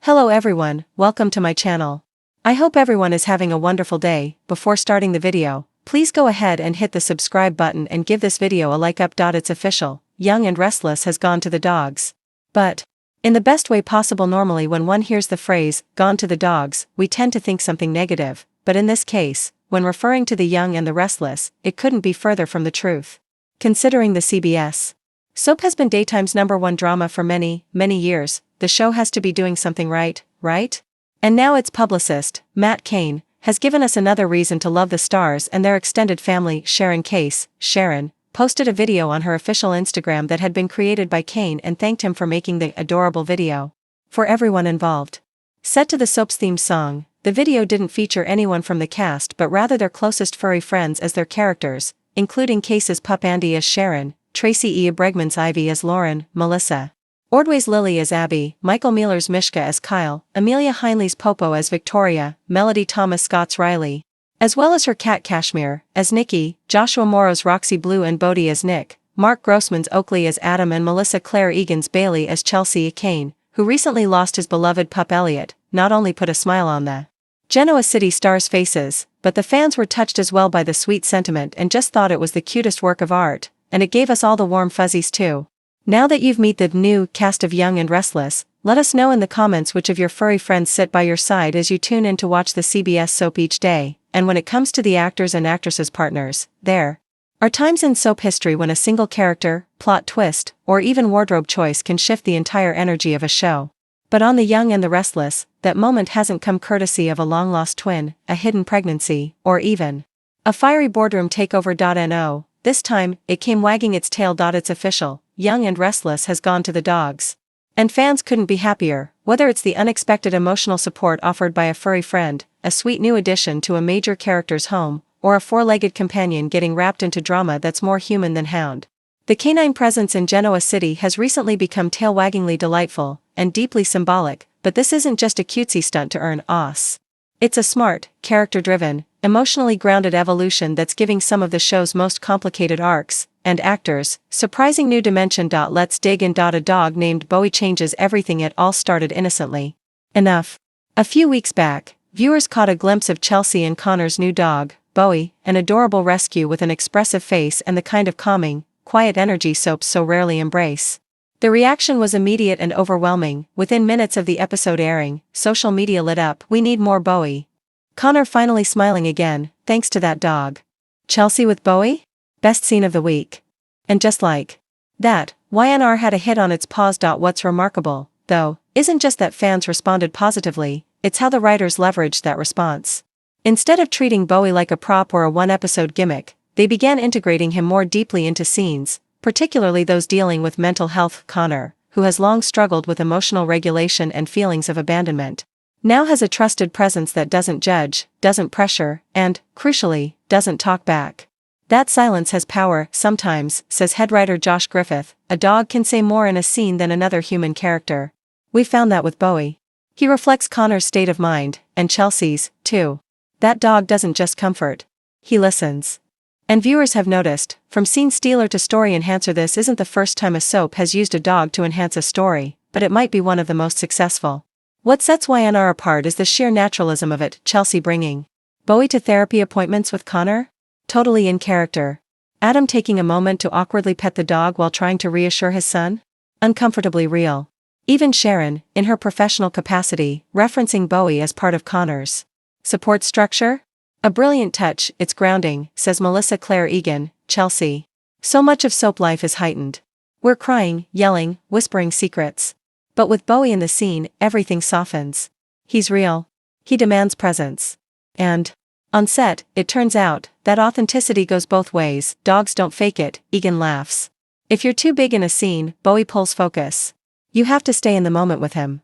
Hello everyone, welcome to my channel. I hope everyone is having a wonderful day. Before starting the video, please go ahead and hit the subscribe button and give this video a like up. It's official, Young and Restless has gone to the dogs. But in the best way possible. Normally when one hears the phrase, gone to the dogs, we tend to think something negative, but in this case, when referring to the Young and the Restless, it couldn't be further from the truth. Considering the CBS soap has been daytime's #1 drama for many, many years, the show has to be doing something right? And now its publicist, Matt Cain, has given us another reason to love the stars and their extended family. Sharon, posted a video on her official Instagram that had been created by Cain and thanked him for making the adorable video. For everyone involved. Set to the soap's theme song, the video didn't feature anyone from the cast but rather their closest furry friends as their characters, including Case's pup Andy as Sharon, Tracy E. Bregman's Ivy as Lauren, Melissa Ordway's Lily as Abby, Michael Mealer's Mishka as Kyle, Amelia Heinley's Popo as Victoria, Melody Thomas Scott's Riley, as well as her cat Kashmir as Nikki, Joshua Morrow's Roxy Blue and Bodhi as Nick, Mark Grossman's Oakley as Adam and Melissa Claire Egan's Bailey as Chelsea. Cain, who recently lost his beloved pup Elliot, not only put a smile on the Genoa City stars' faces, but the fans were touched as well by the sweet sentiment and just thought it was the cutest work of art, and it gave us all the warm fuzzies too. Now that you've met the new cast of Young and Restless, let us know in the comments which of your furry friends sit by your side as you tune in to watch the CBS soap each day. And when it comes to the actors and actresses' partners, there are times in soap history when a single character, plot twist, or even wardrobe choice can shift the entire energy of a show. But on the Young and the Restless, that moment hasn't come courtesy of a long-lost twin, a hidden pregnancy, or even a fiery boardroom takeover. No, this time, it came wagging its tail. It's official, Young and Restless has gone to the dogs. And fans couldn't be happier, whether it's the unexpected emotional support offered by a furry friend, a sweet new addition to a major character's home, or a four-legged companion getting wrapped into drama that's more human than hound. The canine presence in Genoa City has recently become tail-waggingly delightful, and deeply symbolic, but this isn't just a cutesy stunt to earn Os. It's a smart, character-driven, emotionally grounded evolution that's giving some of the show's most complicated arcs and actors surprising new dimension. Let's dig in. A dog named Bowie changes everything. It all started innocently enough. A few weeks back, viewers caught a glimpse of Chelsea and Connor's new dog, Bowie, an adorable rescue with an expressive face and the kind of calming, quiet energy soaps so rarely embrace. The reaction was immediate and overwhelming. Within minutes of the episode airing, social media lit up. We need more Bowie. Connor finally smiling again, thanks to that dog. Chelsea with Bowie? Best scene of the week. And just like that, YNR had a hit on its paws. What's remarkable, though, isn't just that fans responded positively, it's how the writers leveraged that response. Instead of treating Bowie like a prop or a one-episode gimmick, they began integrating him more deeply into scenes, particularly those dealing with mental health. Connor, who has long struggled with emotional regulation and feelings of abandonment, now has a trusted presence that doesn't judge, doesn't pressure, and, crucially, doesn't talk back. That silence has power. Sometimes, says head writer Josh Griffith, a dog can say more in a scene than another human character. We found that with Bowie. He reflects Connor's state of mind, and Chelsea's, too. That dog doesn't just comfort. He listens. And viewers have noticed, from scene stealer to story enhancer, this isn't the first time a soap has used a dog to enhance a story, but it might be one of the most successful. What sets YNR apart is the sheer naturalism of it. Chelsea bringing Bowie to therapy appointments with Connor? Totally in character. Adam taking a moment to awkwardly pet the dog while trying to reassure his son? Uncomfortably real. Even Sharon, in her professional capacity, referencing Bowie as part of Connor's support structure? A brilliant touch. It's grounding, says Melissa Claire Egan, Chelsea. So much of soap life is heightened. We're crying, yelling, whispering secrets. But with Bowie in the scene, everything softens. He's real. He demands presence. And on set, it turns out, that authenticity goes both ways. Dogs don't fake it, Egan laughs. If you're too big in a scene, Bowie pulls focus. You have to stay in the moment with him.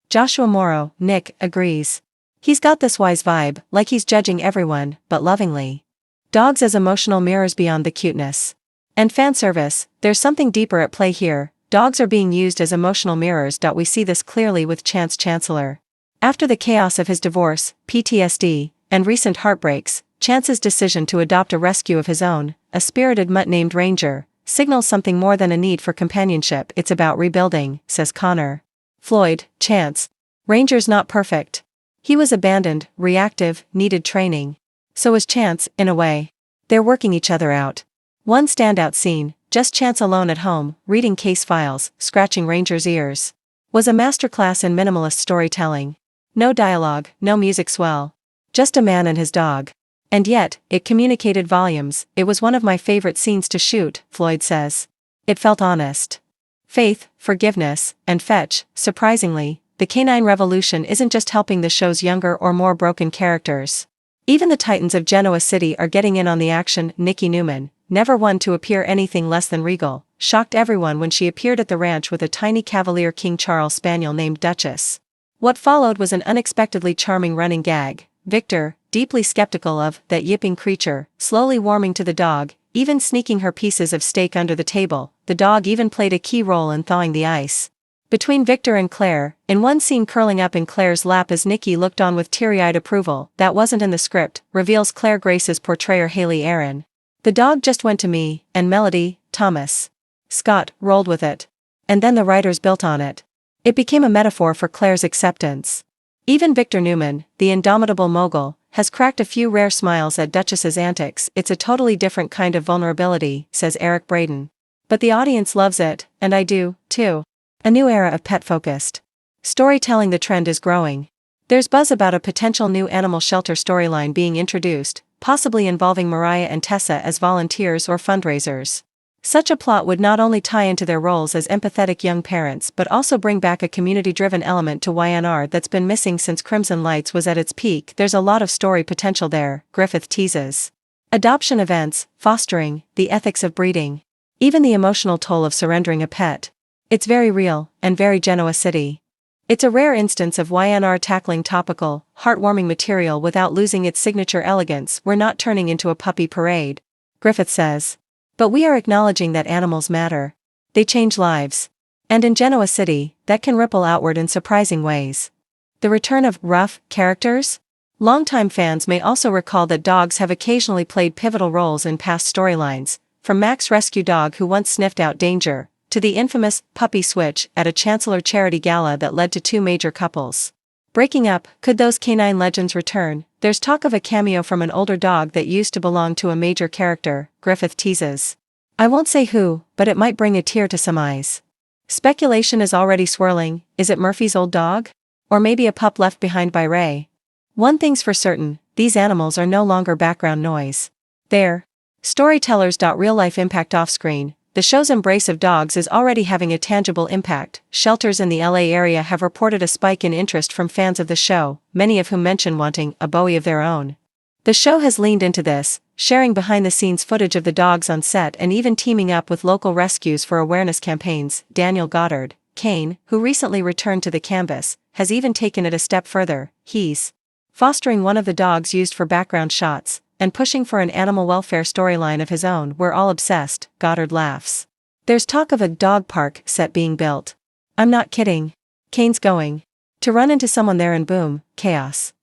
Joshua Morrow, Nick, agrees. He's got this wise vibe, like he's judging everyone, but lovingly. Dogs as emotional mirrors beyond the cuteness. And fan service, there's something deeper at play here. Dogs are being used as emotional mirrors. We see this clearly with Chance Chancellor. After the chaos of his divorce, PTSD, and recent heartbreaks, Chance's decision to adopt a rescue of his own, a spirited mutt named Ranger, signals something more than a need for companionship. It's about rebuilding, says Connor. Floyd, Chance, Ranger's not perfect. He was abandoned, reactive, needed training. So was Chance, in a way. They're working each other out. One standout scene, just Chance alone at home, reading case files, scratching Ranger's ears, was a masterclass in minimalist storytelling. No dialogue, no music swell. Just a man and his dog. And yet, it communicated volumes. It was one of my favorite scenes to shoot, Floyd says. It felt honest. Faith, forgiveness, and fetch. Surprisingly, the canine revolution isn't just helping the show's younger or more broken characters. Even the titans of Genoa City are getting in on the action. Nikki Newman, never one to appear anything less than regal, shocked everyone when she appeared at the ranch with a tiny Cavalier King Charles spaniel named Duchess. What followed was an unexpectedly charming running gag. Victor, deeply skeptical of that yipping creature, slowly warming to the dog, even sneaking her pieces of steak under the table. The dog even played a key role in thawing the ice. Between Victor and Claire, in one scene curling up in Claire's lap as Nikki looked on with teary-eyed approval, that wasn't in the script, reveals Claire Grace's portrayer Haley Aaron. The dog just went to me, and Melody, Thomas Scott, rolled with it. And then the writers built on it. It became a metaphor for Claire's acceptance. Even Victor Newman, the indomitable mogul, has cracked a few rare smiles at Duchess's antics. It's a totally different kind of vulnerability, says Eric Braden. But the audience loves it, and I do, too. A new era of pet-focused storytelling. The trend is growing. There's buzz about a potential new animal shelter storyline being introduced, possibly involving Mariah and Tessa as volunteers or fundraisers. Such a plot would not only tie into their roles as empathetic young parents but also bring back a community-driven element to YNR that's been missing since Crimson Lights was at its peak. There's a lot of story potential there, Griffith teases. Adoption events, fostering, the ethics of breeding. Even the emotional toll of surrendering a pet. It's very real, and very Genoa City. It's a rare instance of YNR tackling topical, heartwarming material without losing its signature elegance. We're not turning into a puppy parade, Griffith says. But we are acknowledging that animals matter. They change lives. And in Genoa City, that can ripple outward in surprising ways. The return of rough characters? Longtime fans may also recall that dogs have occasionally played pivotal roles in past storylines, from Mac's rescue dog who once sniffed out danger, to the infamous puppy switch at a Chancellor charity gala that led to two major couples breaking up. Could those canine legends return? There's talk of a cameo from an older dog that used to belong to a major character, Griffith teases. I won't say who, but it might bring a tear to some eyes. Speculation is already swirling. Is it Murphy's old dog? Or maybe a pup left behind by Ray? One thing's for certain, these animals are no longer background noise. They're storytellers. Real-life impact off-screen. The show's embrace of dogs is already having a tangible impact. Shelters in the LA area have reported a spike in interest from fans of the show, many of whom mention wanting a Bowie of their own. The show has leaned into this, sharing behind-the-scenes footage of the dogs on set and even teaming up with local rescues for awareness campaigns. Daniel Goddard, Kane, who recently returned to the canvas, has even taken it a step further. He's fostering one of the dogs used for background shots, and pushing for an animal welfare storyline of his own. We're all obsessed, Goddard laughs. There's talk of a dog park set being built. I'm not kidding. Kane's going to run into someone there and boom, chaos.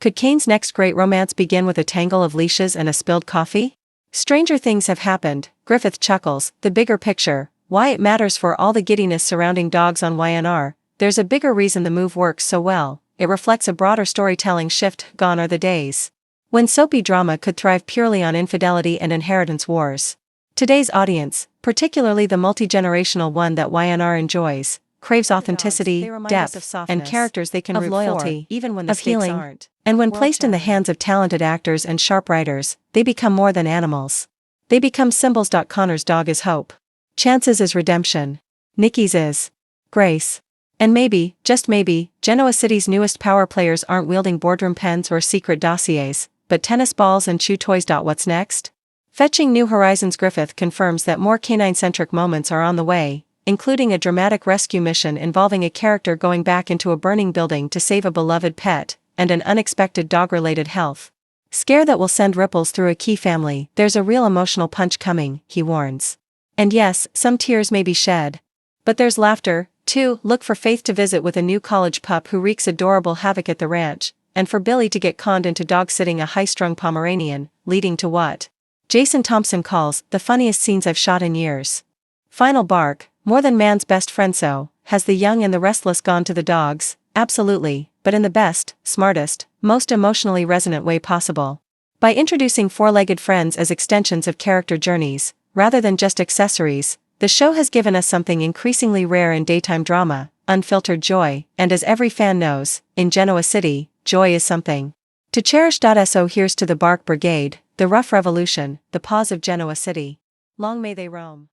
Could Kane's next great romance begin with a tangle of leashes and a spilled coffee? Stranger things have happened, Griffith chuckles. The bigger picture, why it matters for all the giddiness surrounding dogs on YNR, there's a bigger reason the move works so well. It reflects a broader storytelling shift. Gone are the days when soapy drama could thrive purely on infidelity and inheritance wars. Today's audience, particularly the multi-generational one that YNR enjoys, craves authenticity, depth, and characters they can root loyalty, for, even when the stakes aren't. And when placed in the hands of talented actors and sharp writers, they become more than animals. They become symbols. Connor's dog is hope. Chance's is redemption. Nikki's is grace. And maybe, just maybe, Genoa City's newest power players aren't wielding boardroom pens or secret dossiers, but tennis balls and chew toys. What's next? Fetching new horizons. Griffith confirms that more canine-centric moments are on the way, including a dramatic rescue mission involving a character going back into a burning building to save a beloved pet, and an unexpected dog-related health scare that will send ripples through a key family. There's a real emotional punch coming, he warns. And yes, some tears may be shed. But there's laughter, too. Look for Faith to visit with a new college pup who wreaks adorable havoc at the ranch, and for Billy to get conned into dog-sitting a high-strung Pomeranian, leading to what Jason Thompson calls the funniest scenes I've shot in years. Final bark. More than man's best friend. So has the young and the restless gone to the dogs, absolutely, but in the best, smartest, most emotionally resonant way possible. By introducing four-legged friends as extensions of character journeys, rather than just accessories, the show has given us something increasingly rare in daytime drama: unfiltered joy, and as every fan knows, in Genoa City, joy is something to cherish. So here's to the Bark Brigade, the Rough Revolution, the Paws of Genoa City. Long may they roam.